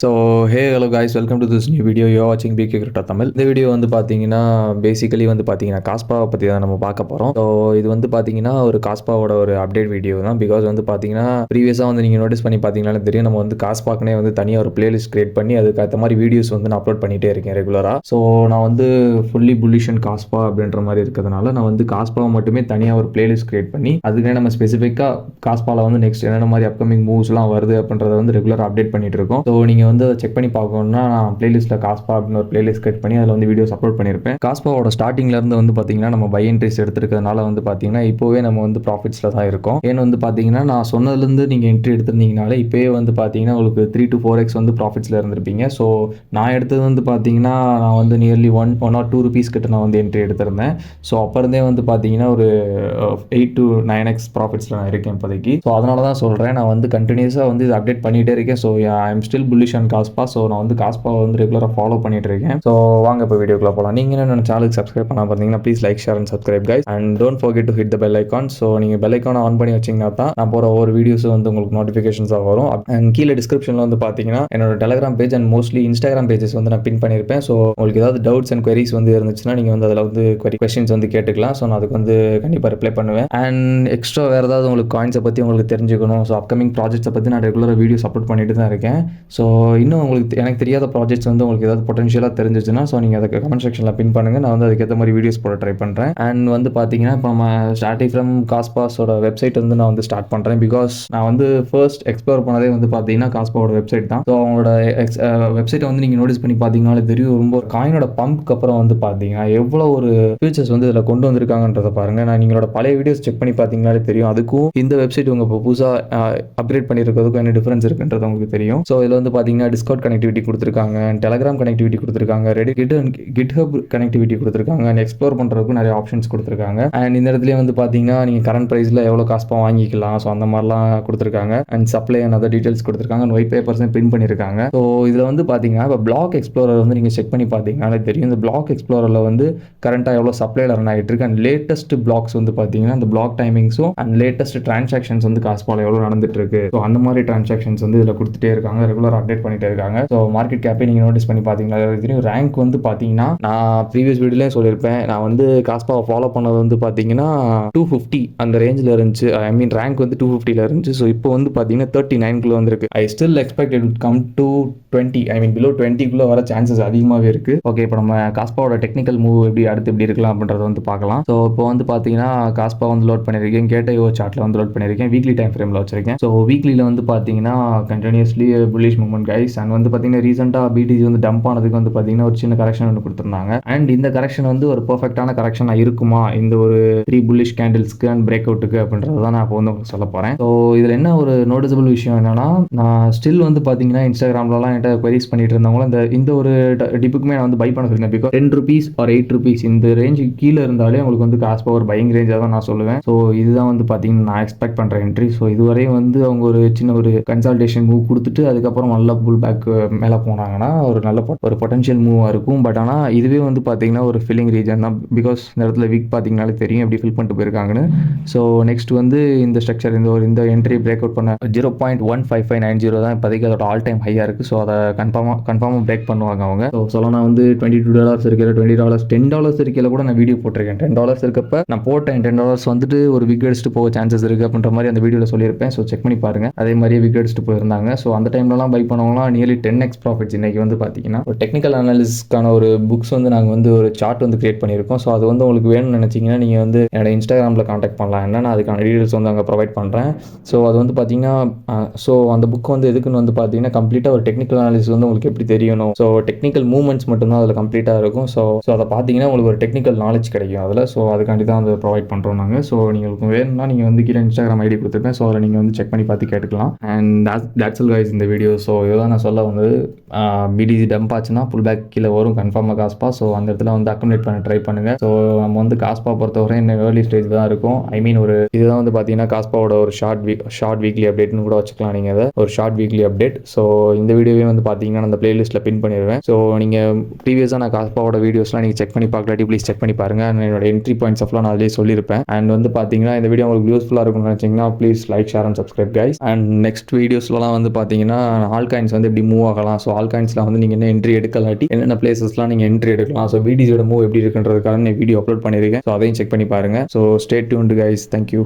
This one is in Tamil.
So hello guys, welcome to this new video. You வாட்சிங் பிகே கிரிப்டோ தமிழ். இந்த வீடியோ வந்து பார்த்தீங்கன்னா பேசிக்கலி வந்து பார்த்தீங்கன்னா காஸ்பாவை பற்றி தான் நம்ம பார்க்க போகிறோம். ஸோ இது வந்து பார்த்தீங்கன்னா ஒரு காஸ்பாவோட ஒரு அப்டேட் வீடியோ தான். பிகாஸ் வந்து பார்த்தீங்கன்னா ப்ரீவியஸாக வந்து நீங்கள் நோட்டீஸ் பண்ணி பார்த்தீங்கன்னாலும் தெரியும், நம்ம வந்து காஸ்பாக்குனே வந்து தனியாக ஒரு பிளேலிஸ்ட் கிரியேட் பண்ணி அதுக்கு ஏற்ற மாதிரி வீடியோஸ் வந்து நான் அப்லோட் பண்ணிகிட்டே இருக்கேன் ரெகுலராக. ஸோ நான் வந்து ஃபுல்லி புல்லிஷ் அண்ட் காஸ்பா அப்படின்ற மாதிரி இருக்கிறதுனால நான் வந்து காஸ்பாவை மட்டுமே தனியாக ஒரு பிளேலிஸ்ட் கிரியேட் பண்ணி அதுக்கே நம்ம ஸ்பெசிஃபிக்காக காஸ்பாவில் வந்து நெக்ஸ்ட் என்னென்ன மாதிரி அப்கமிங் மூவ்ஸ்லாம் வருது அப்படின்றத வந்து ரெகுலராக அப்டேட் பண்ணிட்டு இருக்கோம். ஸோ நீங்கள் வந்து செக் பண்ணி பார்க்கணும்னா நான் பிளேலிஸ்ட்டில் காஸ்பா அப்படின்னு ஒரு பிளேலிஸ்ட் கிரியேட் பண்ணி அதில் வந்து வீடியோஸ் அப்லோட் பண்ணியிருப்பேன். காஸ்பாவோட ஸ்டார்டிங்லேருந்து வந்து பார்த்தீங்கன்னா நம்ம பை என்ட்ரிஸ் எடுத்துருக்கிறதுனால வந்து பார்த்தீங்கன்னா இப்போவே நம்ம வந்து ப்ராஃபிட்ஸில் தான் இருக்கோம். ஏன்னு வந்து பார்த்தீங்கன்னா நான் சொன்னதுலேருந்து நீங்கள் என்ட்ரி எடுத்திருந்தீங்கனாலே இப்போயே வந்து பார்த்தீங்கன்னா உங்களுக்கு 3 to 4x வந்து ப்ராஃபிட்ஸில் இருந்திருப்பீங்க. ஸோ நான் எடுத்தது வந்து பார்த்தீங்கன்னா நான் வந்து நியர்லி ஒன் ஆர் 2 rupees கிட்ட நான் வந்து என்ட்ரி எடுத்திருந்தேன். ஸோ அப்போ இருந்தே வந்து பார்த்தீங்கன்னா ஒரு 8 to 9x ப்ராஃபிட்ஸில் நான் இருக்கேன் இப்போதைக்கு. ஸோ அதனால தான் சொல்கிறேன், நான் வந்து கண்டினியூஸாக வந்து இது அப்டேட் பண்ணிகிட்டே இருக்கேன். So I am still bullish on Kaspa. So நான் வந்து காஸ்பாவை வந்து ரெகுலராக ஃபாலோ பண்ணிட்டு இருக்கேன். ஸோ வாங்க இப்போ வீடியோக்குள்ள போகலாம். நீங்கள் என்ன சேனலுக்கு சப்ஸ்கிரைப் பண்ணாம பார்த்தீங்கன்னா please like, share and subscribe guys. And don't forget to hit the bell icon. So நீங்கள் பெல் ஐக்கானை ஆன் பண்ணி வச்சிங்கன்னா தான் நான் போகிற ஒவ்வொரு வீடியோஸும் வந்து உங்களுக்கு நோட்டிஃபிகேஷன்ஸாக வரும். அண்ட் கீழே டிஸ்கிரிப்ஷனில் வந்து பார்த்தீங்கன்னா என்னோட Telegram page and mostly Instagram pages வந்து நான் பின் பண்ணியிருப்பேன். ஸோ உங்களுக்கு ஏதாவது டவுட்ஸ் அண்ட் queries வந்து இருந்துச்சுன்னா நீங்கள் வந்து அதில் வந்து கொஸ்டின்ஸ் வந்து கேட்டுக்கலாம். ஸோ நான் அதுக்கு வந்து கண்டிப்பாக ரிப்ளை பண்ணுவேன். அண்ட் எக்ஸ்ட்ரா வேறு ஏதாவது உங்களுக்கு காயின்ஸை பற்றி உங்களுக்கு தெரிஞ்சுக்கணும், ஸோ அப்கமிங் ப்ராஜெக்ட்ஸை பற்றி நான் ரெகுலராக வீடியோஸ் அப்லோட் பண்ணிட்டு தான் இருக்கேன். ஸோ இன்னும் உங்களுக்கு எனக்கு தெரியாத ப்ராஜெக்ட்ஸ் வந்து உங்களுக்கு ஏதாவது பொட்டன்ஷியலாக தெரிஞ்சிச்சுன்னா ஸோ நீங்கள் அதுக்கு கமெண்ட் செக்ஷனில் பின் பண்ணுங்கள். நான் வந்து அதுக்கேற்ற மாதிரி வீடியோஸ் போட ட்ரை பண்ணுறேன். அண்ட் வந்து பார்த்தீங்கன்னா இப்போ நம்ம ஸ்டார்டிங் ஃப்ரம் காஸ்பாஸோட வெப்சைட் வந்து நான் வந்து ஸ்டார்ட் பண்ணுறேன். பிகாஸ் நான் வந்து ஃபர்ஸ்ட் எக்ஸ்ப்ளோர் பண்ணதே வந்து பார்த்தீங்கன்னா காஸ்பாவோட வெப்சைட் தான். ஸோ அவங்களோட வெப்சைட்டை வந்து நீங்கள் நோட்டீஸ் பண்ணி பார்த்தீங்கன்னாலே தெரியும், ரொம்ப காயினோட பம்புக்கு அப்புறம் வந்து பார்த்தீங்கன்னா எவ்வளோ ஒரு ஃபியூச்சர்ஸ் வந்து இதில் கொண்டு வந்திருக்காங்கன்றதை பாருங்கள். நான் நீங்களோட பழைய வீடியோஸ் செக் பண்ணி பார்த்தீங்கன்னாலே தெரியும், அதுக்கும் இந்த வெப்சைட் உங்கள் இப்போ புதுசாக அப்கிரேட் பண்ணியிருக்கிறதுக்கும் என்ன டிஃபரன்ஸ் இருக்குன்றது உங்களுக்கு தெரியும். ஸோ இதில் வந்து பார்த்தீங்கன்னா டிஸ்கவுண்ட் கனெக்டிவிட்டி கொடுத்துருக்காங்க, டெலகிராம் கனெக்டிவிட்டி கொடுத்துருக்காங்க, கிட்ஹப் கனெக்டிவிட்டி கொடுத்துருக்காங்க, அண்ட் எக்ஸ்ப்ளோர் பண்ணுறதுக்கும் நிறைய ஆப்ஷன்ஸ் கொடுத்துருக்காங்க. அண்ட் இந்த இடத்துல வந்து பார்த்தீங்கன்னா நீங்கள் கரண்ட் ப்ரைஸில் எவ்வளோ காஸ்பா வாங்கிக்கலாம், ஸோ அந்த மாதிரிலாம் கொடுத்துருக்காங்க. And supply and other details கொடுத்துருக்காங்க. அண்ட் ஒயிட் பேப்பர்ஸ் பிரிண்ட் பண்ணியிருக்காங்க. ஸோ இதில் வந்து பார்த்தீங்கன்னா இப்போ பிளாக் எக்ஸ்ப்ளோரர் வந்து நீங்கள் செக் பண்ணி பார்த்தீங்கன்னாலே தெரியும், இந்த பிளாக் எக்ஸ்ப்ளோரரில் வந்து கரண்ட்டாக எவ்வளோ சப்ளைல ரன் ஆகிட்டு இருக்கு. அண்ட் லேட்டஸ்ட் பிளாக்ஸ் வந்து பார்த்தீங்கன்னா அந்த பிளாக் டைமிங்ஸும் அண்ட் லேட்டஸ்ட் டிரான்சாக்ஷன்ஸ் வந்து காஸ்பாவில் எவ்வளோ நடந்துட்டு இருக்கு, ஸோ அந்த மாதிரி டிரான்சாக்ஷன்ஸ் வந்து இதில் கொடுத்துட்டே இருக்காங்க, ரெகுலராக அப்டேட் பண்ணிட்டே இருக்காங்க. ஸோ மார்க்கெட் கேப்பை நீங்கள் நோட்டீஸ் பண்ணி பார்த்தீங்கன்னா தெரியும். ரேங்க் வந்து பார்த்தீங்கன்னா நான் ப்ரீவியஸ் வீடியோலேயே சொல்லியிருப்பேன், நான் வந்து காஸ்பாவை ஃபாலோ பண்ணது வந்து பார்த்தீங்கன்னா 250 அந்த ரேஞ்சில் இருந்துச்சு. ஐ மீன் ரேங்க் வந்து 250ல இருந்துச்சு. ஸோ இப்போ வந்து பார்த்தீங்கன்னா 39க்குள்ள வந்துருக்கு. I still expect it would come to 20, I mean below 20க்குள்ளே வர சான்சஸ் அதிகமாகவே இருக்குது. ஓகே, இப்போ நம்ம காஸ்பாவோட டெக்னிக்கல் மூவ் எப்படி அடுத்து எப்படி இருக்கலாம் அப்படின்றத வந்து பார்க்கலாம். ஸோ இப்போ வந்து பார்த்தீங்கன்னா காஸ்பா வந்து லோட் பண்ணியிருக்கேன், கேட்டையோ சார்ட்டில் வந்து லோட் பண்ணியிருக்கேன், வீக்லி டைம் ஃப்ரேமில் வச்சிருக்கேன். ஸோ வீக்லியில் வந்து பார்த்தீங்கன்னா continuously bullish movement guys. And வந்து பார்த்தீங்கன்னா ரீசெண்டாக பிடிசி வந்து டம்ப் ஆனதுக்கு வந்து பார்த்தீங்கன்னா ஒரு சின்ன கரெக்ஷன் ஒன்று கொடுத்துருந்தாங்க. அண்ட் இந்த கரெக்ஷன் வந்து ஒரு பர்ஃபெக்டான கரெக்ஷனாக இருக்குமா இந்த ஒரு 3 புல்லிஷ் கேண்டில்ஸ்க்கு அண்ட் பிரேக் அவுட்டுக்கு அப்படின்றது தான் நான் இப்போ வந்து உங்களுக்கு சொல்ல போகிறேன். ஸோ இதில் என்ன ஒரு நோட்டிசபிள் விஷயம் என்னன்னா, நான் ஸ்டில் வந்து பார்த்தீங்கன்னா இன்ஸ்டாகிராம்லலாம் என்கிட்ட queries பண்ணிட்டு இருந்தவங்களும் இந்த ஒரு டிப்புக்குமே நான் வந்து பை பண்ண சொல்லுங்க. பிகாஸ் 10 rupees ஆர் 8 rupees இந்த ரேஞ்சு கீழே இருந்தாலே உங்களுக்கு வந்து காஸ்பா ஒரு பையிங் ரேஞ்சாக தான் நான் சொல்லுவேன். ஸோ இதுதான் வந்து பார்த்தீங்கன்னா நான் எக்ஸ்பெக்ட் பண்ணுற என்ட்ரி. ஸோ இதுவரையும் வந்து அவங்க ஒரு சின்ன ஒரு கன்சல்டேஷன் மூவ் கொடுத்துட்டு அதுக்கப்புறம் நல்ல புல் பேக் மேலே போனாங்கன்னா ஒரு நல்ல ஒரு பொட்டன்ஷியல் மூவாக இருக்கும். பட் ஆனால் இதுவே வந்து பார்த்தீங்கன்னா ஒரு ஃபில்லிங் ரீஜன் தான். பிகாஸ் இந்த இடத்துல வீக் பார்த்தீங்கன்னாலே தெரியும் எப்படி ஃபில் பண்ணிட்டு போயிருக்காங்கன்னு. ஸோ நெக்ஸ்ட் வந்து இந்த ஸ்ட்ரக்சர் இந்த என்ட்ரி பிரேக் அவுட் பண்ண 0.15590 தான் இப்போதைக்கு அதோட ஆல் டைம் ஹையாக இருக்குது. ஸோ அதை கன்ஃபார்மாக பிரேக் பண்ணுவாங்க அவங்க. ஸோ சொல்லலாம் வந்து $22 இருக்கையில் $20 $10 இருக்கையில் கூட நான் வீடியோ போட்டிருக்கேன். $10 இருக்கப்ப நான் போட்டேன், $10 வந்துட்டு ஒரு விக் அடிச்சுட்டு போக சான்சஸ் இருக்குது அப்படின்ற மாதிரி அந்த வீடியோவில் சொல்லியிருப்பேன். ஸோ செக் பண்ணி பாருங்கள். அதே மாதிரியே விக் அடிச்சுட்டு போயிருந்தாங்க. ஸோ அந்த டைம்லலாம் பை பண்ணவங்களாம் நியர்லி 10x ப்ராஃபிட்ஸ். இன்றைக்கி வந்து பார்த்தீங்கன்னா ஒரு டெக்னிக்கல் அனாலிசிஸ்க்கான ஒரு புக்ஸ் வந்து நாங்கள் வந்து ஒரு சார்ட் வந்து கிரியேட் பண்ணியிருக்கோம். ஸோ அது வந்து உங்களுக்கு வேணும்னு நினச்சிங்கன்னா நீங்கள் வந்து என்னோட இன்ஸ்டாகிராமில் காண்டாக்ட் பண்ணலாம். என்னன்னா அதுக்கான டீட்டெயில்ஸ் வந்து அங்கே ப்ரொவைட் பண்ணுறேன். ஸோ அது வந்து பார்த்தீங்கன்னா ஸோ அந்த புக் வந்து எதுக்குன்னு வந்து பார்த்தீங்கன்னா கம்ப்ளீட்டாக ஒரு டெக்னிக்கல் அனாலிசிஸ் வந்து உங்களுக்கு எப்படி தெரியணும், ஸோ டெக்னிக்கல் மூவ்மெண்ட்ஸ் மட்டும்தான் அதில் கம்ப்ளீட்டாக இருக்கும். ஸோ அதை பார்த்தீங்கன்னா உங்களுக்கு ஒரு டெக்னிக்கல் நாலேஜ் கிடைக்கும் அதில். ஸோ அதுக்காண்டி தான் அதை ப்ரொவைட் பண்ணுறோம் நாங்கள். ஸோ நீங்கள் வேணும்னா நீங்கள் வந்து கீழே இன்ஸ்டாகிராம் ஐடி கொடுத்துருப்பேன். ஸோ அதில் நீங்கள் வந்து செக் பண்ணி பார்த்து கேட்டுக்கலாம். அண்ட் that's all guys இந்த வீடியோ. ஸோ இதுதான் நான் சொல்ல வந்தது. பிடிசி டம்ப் ஆச்சுன்னா புல் பேக் கீழே வரும் கன்ஃபார்மாக காஸ்பா. ஸோ அந்த இடத்துல வந்து அக்கமுலேட் பண்ண ட்ரை பண்ணுங்கள். ஸோ நம்ம வந்து காஸ்பா பொறுத்தவரை இன்னும் ஏர்லி ஸ்டேஜ் தான் இருக்கும். ஐ மீன் ஒரு இதுதான் வந்து பார்த்தீங்கன்னா காஸ்பாவோட ஒரு ஷார்ட் வீக்லி அப்டேட்னு கூட வச்சுக்கலாம் நீங்கள் அதை, ஒரு ஷார்ட் வீக்லி அப்டேட். ஸோ இந்த வீடியோவே வந்து பார்த்தீங்கன்னா அந்த பிளேலிஸ்ட்டில் பின் பண்ணிடுவேன். ஸோ நீங்கள் ப்ரீவியஸாக நான் காஸ்பாவோட வீடியோஸ்லாம் நீங்கள் செக் பண்ணி பார்க்கலாட்டி ப்ளீஸ் செக் பண்ணி பாருங்கள். என்னோட என்ட்ரி பாயிண்ட்ஸ் ஆஃப்லாம் நான் அதிலே சொல்லியிருப்பேன். அண்ட் வந்து பார்த்தீங்கன்னா இந்த வீடியோ உங்களுக்கு யூஸ்ஃபுல்லாக இருக்கும்னு நினச்சிங்கன்னா please like, share and subscribe guys. And next வீடியோஸ்லாம் வந்து பார்த்தீங்கன்னா ஆல் காயின்ஸ் காயின்ஸ் வந்து எப்படி மூவ் ஆகலாம், ஸோ ஆல் காயின்ஸ்லாம் வந்து நீங்கள் என்ன என்ட்ரி எடுக்கலாட்டி என்னென்ன பிளேசஸ்லாம் நீங்கள் என்ட்ரி எடுக்கலாம், ஸோ பிடிசியோட மூவ் எப்படி இருக்குன்றதுக்காக நான் வீடியோ அப்லோட் பண்ணியிருக்கேன். ஸோ அதையும் செக் பண்ணி பாருங்கள். So stay tuned guys. Thank you.